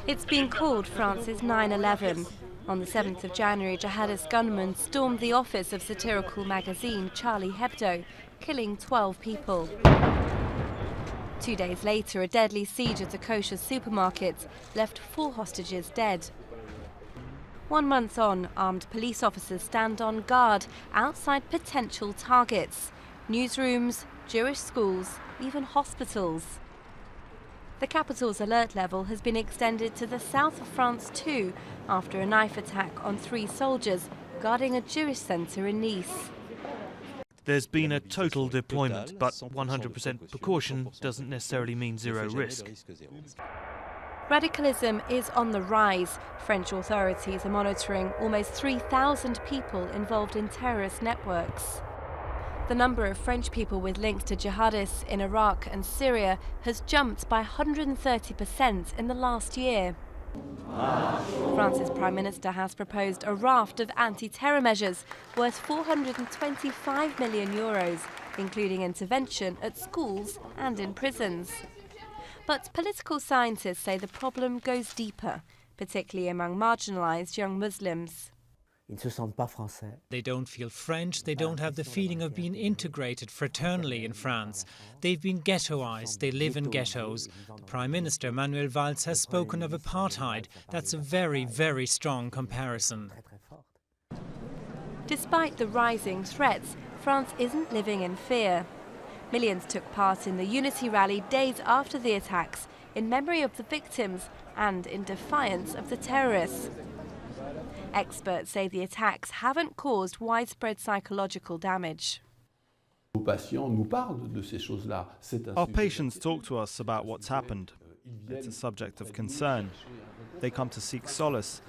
It's been called France's 9/11. On the 7th of January, jihadist gunmen stormed the office of satirical magazine Charlie Hebdo, killing 12 people. 2 days later, a deadly siege at a kosher supermarket left 4 hostages dead. 1 month on, armed police officers stand on guard outside potential targets: newsrooms, Jewish schools, even hospitals. The capital's alert level has been extended to the south of France too, after a knife attack on 3 soldiers guarding a Jewish centre in Nice. There's been a total deployment, but 100% precaution doesn't necessarily mean zero risk. Radicalism is on the rise. French authorities are monitoring almost 3,000 people involved in terrorist networks. The number of French people with links to jihadists in Iraq and Syria has jumped by 130% in the last year. France's Prime Minister has proposed a raft of anti-terror measures worth €425 million, including intervention at schools and in prisons. But political scientists say the problem goes deeper, particularly among marginalised young Muslims. They don't feel French, they don't have the feeling of being integrated fraternally in France. They've been ghettoized, they live in ghettos. The Prime Minister, Manuel Valls, has spoken of apartheid. That's a very, very strong comparison. Despite the rising threats, France isn't living in fear. Millions took part in the Unity rally days after the attacks, in memory of the victims and in defiance of the terrorists. Experts say the attacks haven't caused widespread psychological damage. Our patients talk to us about what's happened. It's a subject of concern. They come to seek solace.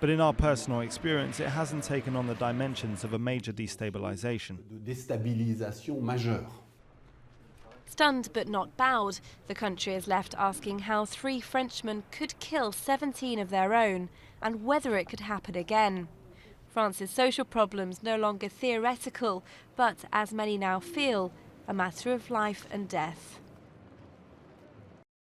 But in our personal experience, it hasn't taken on the dimensions of a major destabilization. Stunned but not bowed, the country is left asking how 3 Frenchmen could kill 17 of their own and whether it could happen again. France's social problems no longer theoretical, but, as many now feel, a matter of life and death.